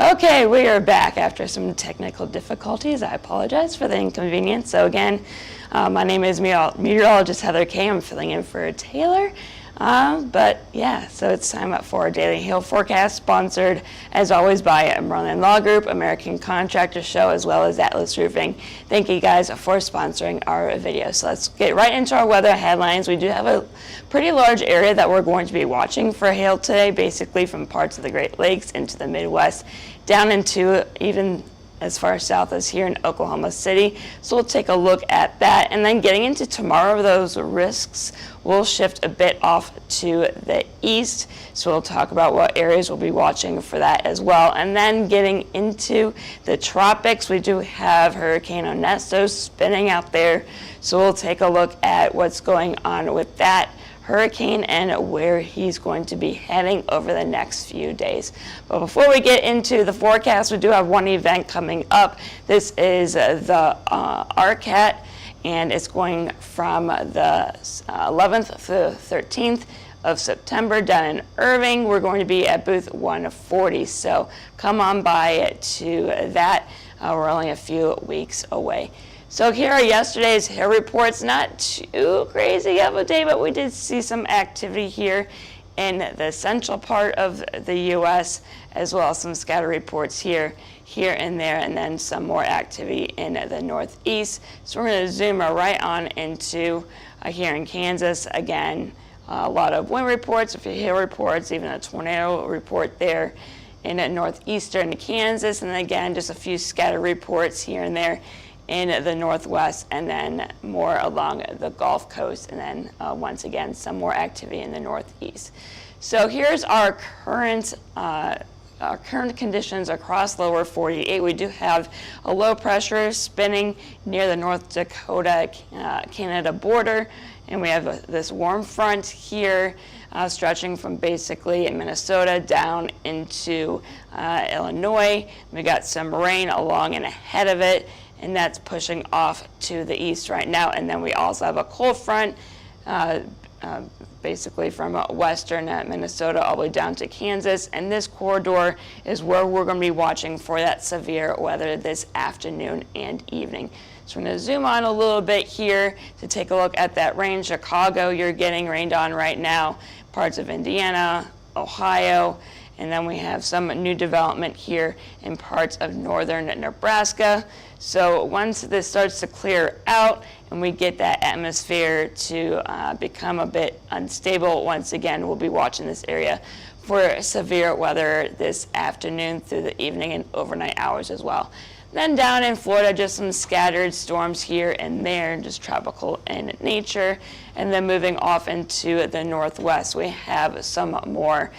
Okay, we are back after some technical difficulties. I apologize for the inconvenience. So again, my name is meteorologist Heather Kay. I'm filling in for Taylor. But yeah, so it's time for our daily hail forecast, sponsored as always by Merlin Law Group, American Contractor Show, as well as Atlas Roofing. Thank you guys for sponsoring our video. So let's get right into our weather headlines. We do have a pretty large area that we're going to be watching for hail today, basically from parts of the Great Lakes into the Midwest, down into even as far south as here in Oklahoma City. So we'll take a look at that. And then getting into tomorrow, those risks will shift a bit off to the east. So we'll talk about what areas we'll be watching for that as well. And then getting into the tropics, we do have Hurricane Ernesto spinning out there. So we'll take a look at what's going on with that hurricane and where he's going to be heading over the next few days. But before we get into the forecast, we do have one event coming up. This is the RCAT, and it's going from the 11th to the 13th of September down in Irving. We're going to be at booth 140, so come on by to that. We're only a few weeks away. So here are yesterday's hail reports. Not too crazy of a day, but we did see some activity here in the central part of the U.S., as well as some scatter reports here and there, and then some more activity in the northeast. So we're going to zoom right on into here in Kansas. Again, a lot of wind reports, a few hail reports, even a tornado report there in northeastern Kansas, and again, just a few scatter reports here and there in the northwest, and then more along the Gulf Coast, and then once again some more activity in the northeast. So here's our current conditions across lower 48. We do have a low pressure spinning near the North Dakota Canada border, and we have this warm front here stretching from basically Minnesota down into Illinois. We got some rain along and ahead of it, and that's pushing off to the east right now. And then we also have a cold front basically from western Minnesota all the way down to Kansas. And this corridor is where we're going to be watching for that severe weather this afternoon and evening. So we're going to zoom on a little bit here to take a look at that rain. Chicago, you're getting rained on right now. Parts of Indiana, Ohio, and then we have some new development here in parts of northern Nebraska. So once this starts to clear out and we get that atmosphere to become a bit unstable, once again, we'll be watching this area for severe weather this afternoon through the evening and overnight hours as well. Then down in Florida, just some scattered storms here and there, just tropical in nature. And then moving off into the northwest, we have some more,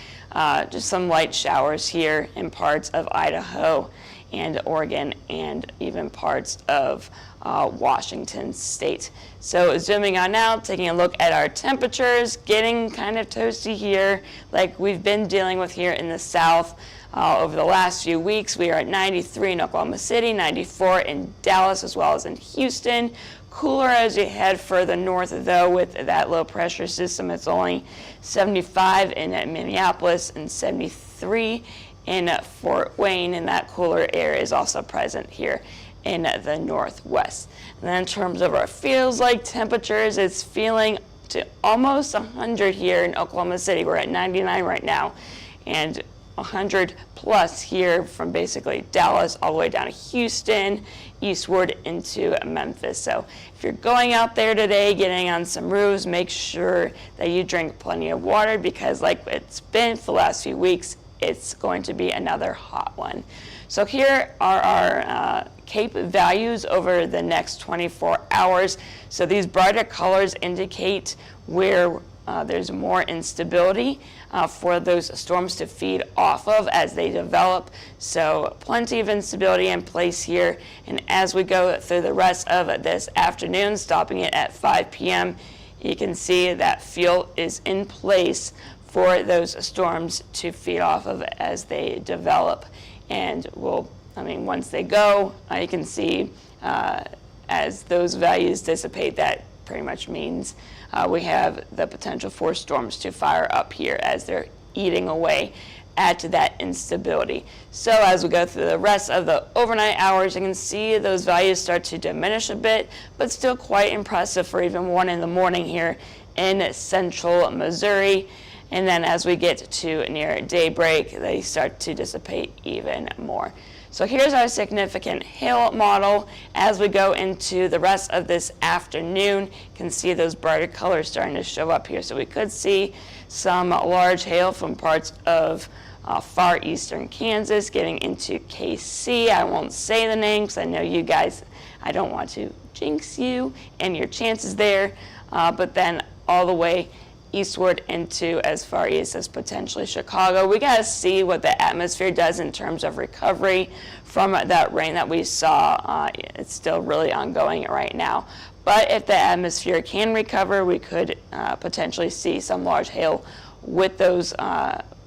just some light showers here in parts of Idaho and Oregon, and even parts of Washington state. So zooming on out, taking a look at our temperatures, getting kind of toasty here like we've been dealing with here in the south. Over the last few weeks, we are at 93 in Oklahoma City, 94 in Dallas, as well as in Houston. Cooler as you head further north, though, with that low pressure system. It's only 75 in Minneapolis and 73 in Fort Wayne, and that cooler air is also present here in the northwest. And then in terms of our feels like temperatures, it's feeling to almost 100 here in Oklahoma City. We're at 99 right now, and 100 plus here from basically Dallas all the way down to Houston, eastward into Memphis. So if you're going out there today, getting on some roofs, make sure that you drink plenty of water, because like it's been for the last few weeks, it's going to be another hot one. So here are our CAPE values over the next 24 hours. So these brighter colors indicate where there's more instability for those storms to feed off of as they develop. So plenty of instability in place here. And as we go through the rest of this afternoon, stopping it at 5 p.m., you can see that field is in place for those storms to feed off of as they develop. And once they go, you can see as those values dissipate, that pretty much means we have the potential for storms to fire up here as they're eating away add to that instability. So as we go through the rest of the overnight hours, you can see those values start to diminish a bit, but still quite impressive for even 1 in the morning here in central Missouri. And then as we get to near daybreak, they start to dissipate even more. So here's our significant hail model. As we go into the rest of this afternoon, you can see those brighter colors starting to show up here. So we could see some large hail from parts of far eastern Kansas getting into KC. I won't say the name because I know you guys, I don't want to jinx you and your chances there, but then all the way eastward into as far east as potentially Chicago. We got to see what the atmosphere does in terms of recovery from that rain that we saw. It's still really ongoing right now. But if the atmosphere can recover, we could potentially see some large hail with those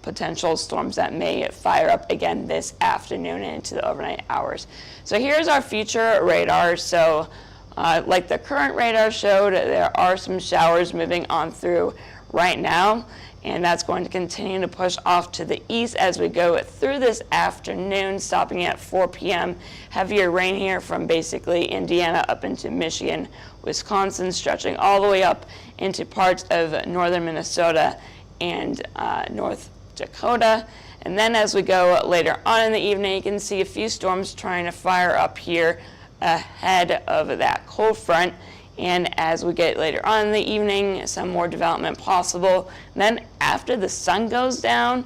potential storms that may fire up again this afternoon and into the overnight hours. So here's our future radar. So like the current radar showed, there are some showers moving on through right now, and that's going to continue to push off to the east as we go through this afternoon, stopping at 4 p.m. Heavier rain here from basically Indiana up into Michigan, Wisconsin, stretching all the way up into parts of northern Minnesota and North Dakota. And then as we go later on in the evening, you can see a few storms trying to fire up here ahead of that cold front. And as we get later on in the evening, some more development possible. And then after the sun goes down,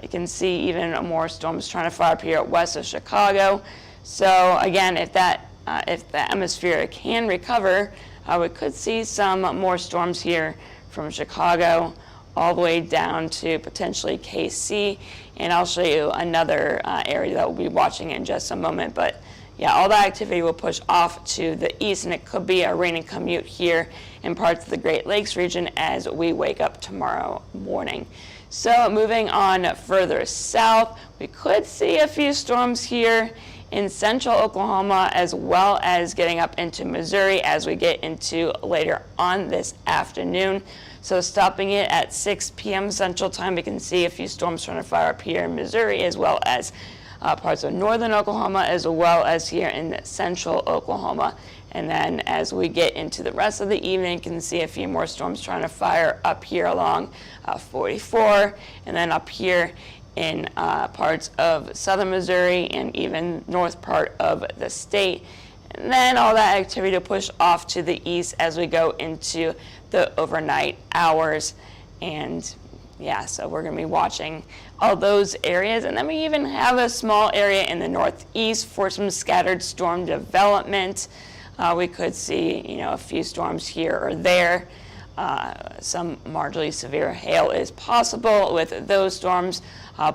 you can see even more storms trying to fire up here west of Chicago. So again, if the atmosphere can recover, we could see some more storms here from Chicago all the way down to potentially KC. And I'll show you another area that we'll be watching in just a moment. But yeah, all that activity will push off to the east, and it could be a rain and commute here in parts of the Great Lakes region as we wake up tomorrow morning. So moving on further south, we could see a few storms here in central Oklahoma as well as getting up into Missouri as we get into later on this afternoon. So stopping it at 6 p.m. Central Time, we can see a few storms trying to fire up here in Missouri as well as parts of northern Oklahoma as well as here in central Oklahoma. And then as we get into the rest of the evening, you can see a few more storms trying to fire up here along 44 and then up here in parts of southern Missouri and even north part of the state. And then all that activity to push off to the east as we go into the overnight hours. And yeah, so we're going to be watching all those areas. And then we even have a small area in the northeast for some scattered storm development. We could see, a few storms here or there. Some marginally severe hail is possible with those storms.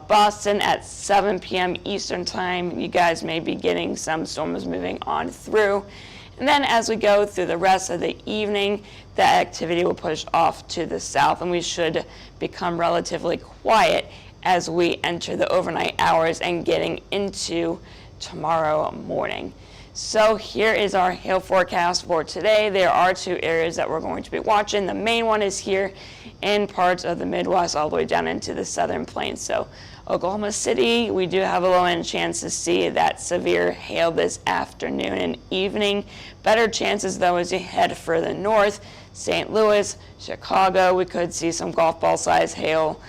Boston at 7 p.m. Eastern Time, you guys may be getting some storms moving on through. And then as we go through the rest of the evening, that activity will push off to the south, and we should become relatively quiet as we enter the overnight hours and getting into tomorrow morning. So here is our hail forecast for today. There are two areas that we're going to be watching. The main one is here in parts of the Midwest all the way down into the southern plains. So Oklahoma City, we do have a low end chance to see that severe hail this afternoon and evening. Better chances though as you head further north. St. Louis, Chicago, we could see some golf ball size hail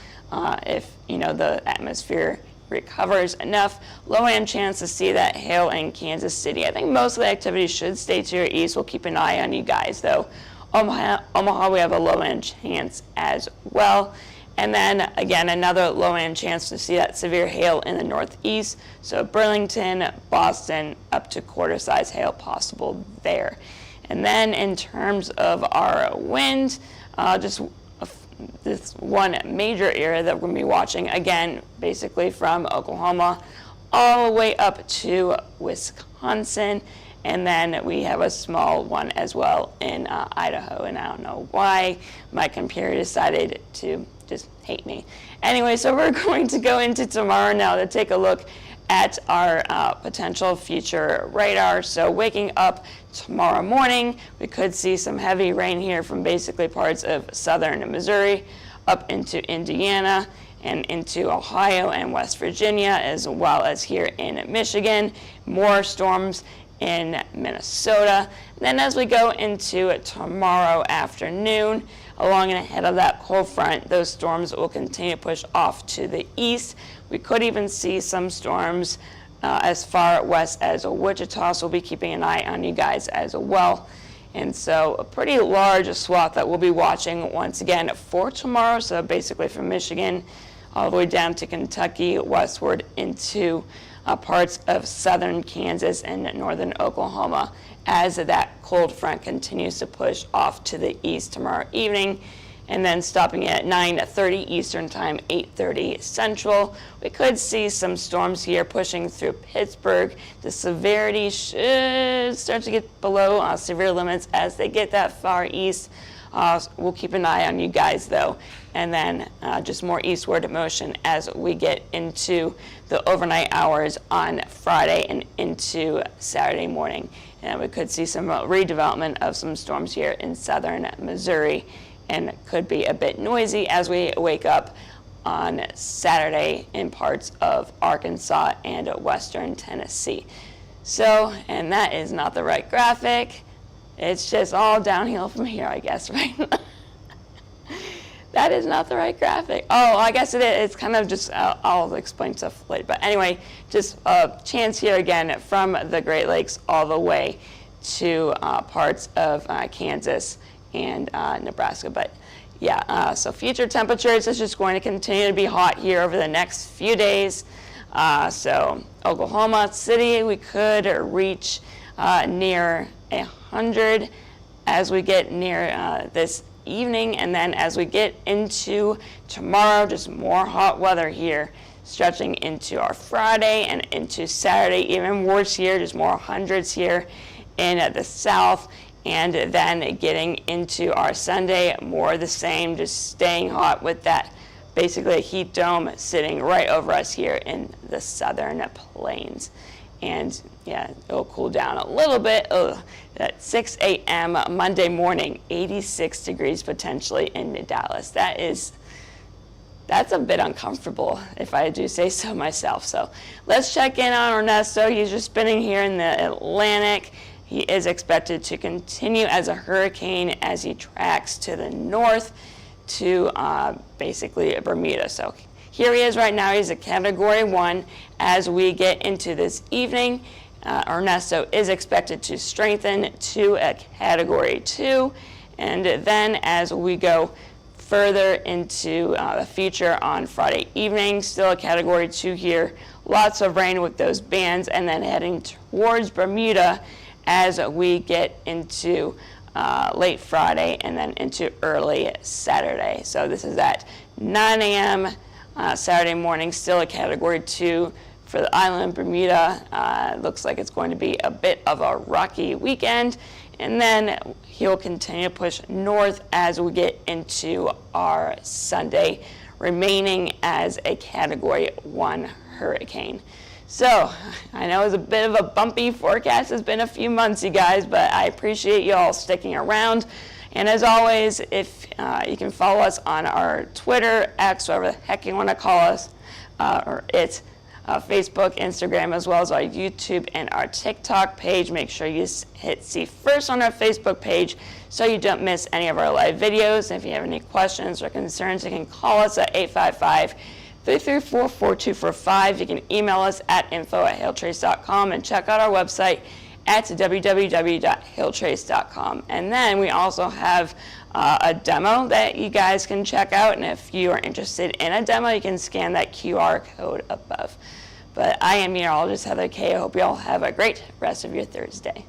if the atmosphere recovers enough. Low end chance to see that hail in Kansas City. I think most of the activity should stay to your east. We'll keep an eye on you guys though. Omaha, we have a low end chance as well. And then again, another low end chance to see that severe hail in the northeast. So Burlington, Boston, up to quarter size hail possible there. And then in terms of our wind, just this one major area that we're going to be watching, again, basically from Oklahoma all the way up to Wisconsin. And then we have a small one as well in Idaho. And I don't know why my computer decided to just hate me. Anyway, so we're going to go into tomorrow now to take a look at our potential future radar. So waking up tomorrow morning, we could see some heavy rain here from basically parts of southern Missouri up into Indiana and into Ohio and West Virginia, as well as here in Michigan. More storms in Minnesota. Then as we go into tomorrow afternoon, along and ahead of that cold front, those storms will continue to push off to the east. We could even see some storms as far west as Wichita, so we'll be keeping an eye on you guys as well. And so a pretty large swath that we'll be watching once again for tomorrow, so basically from Michigan all the way down to Kentucky, westward into parts of southern Kansas and northern Oklahoma, as that cold front continues to push off to the east tomorrow evening, and then stopping at 9:30 Eastern Time, 8:30 Central. We could see some storms here pushing through Pittsburgh. The severity should start to get below severe limits as they get that far east. We'll keep an eye on you guys though, and then just more eastward motion as we get into the overnight hours on Friday and into Saturday morning. And we could see some redevelopment of some storms here in southern Missouri, and it could be a bit noisy as we wake up on Saturday in parts of Arkansas and western Tennessee. So, and that is not the right graphic. It's just all downhill from here, I guess, right? That is not the right graphic. Oh, I guess it is. It's kind of just, I'll explain stuff later. But anyway, just a chance here again from the Great Lakes all the way to parts of Kansas and Nebraska. But yeah, so future temperatures is just going to continue to be hot here over the next few days. So Oklahoma City, we could reach near 100 as we get near this evening, and then as we get into tomorrow, just more hot weather here stretching into our Friday and into Saturday. Even worse here, just more hundreds here in the south, and then getting into our Sunday, more of the same, just staying hot with that basically a heat dome sitting right over us here in the southern plains. And yeah, it'll cool down a little bit. At 6 a.m. Monday morning, 86 degrees potentially in Dallas. That's a bit uncomfortable, if I do say so myself. So let's check in on Ernesto. He's just spinning here in the Atlantic. He is expected to continue as a hurricane as he tracks to the north to basically Bermuda. So here he is right now. He's a Category 1. As we get into this evening, Ernesto is expected to strengthen to a Category 2. And then as we go further into the future on Friday evening, still a Category 2 here. Lots of rain with those bands, and then heading towards Bermuda as we get into late Friday and then into early Saturday. So this is at 9 a.m. Saturday morning, still a Category 2 for the island of Bermuda. Looks like it's going to be a bit of a rocky weekend, and then he'll continue to push north as we get into our Sunday, remaining as a Category 1 hurricane. So I know it's a bit of a bumpy forecast. It's been a few months, you guys, but I appreciate you all sticking around. And as always, if you can follow us on our Twitter, X, whatever the heck you want to call us, or it's Facebook, Instagram, as well as our YouTube and our TikTok page. Make sure you hit see first on our Facebook page so you don't miss any of our live videos. If you have any questions or concerns, you can call us at 855-334-4245. You can email us at info@hailtrace.com and check out our website at www.hailtrace.com. And then we also have a demo that you guys can check out, and if you are interested in a demo, you can scan that QR code above. But I am meteorologist Heather Kay. I hope you all have a great rest of your Thursday.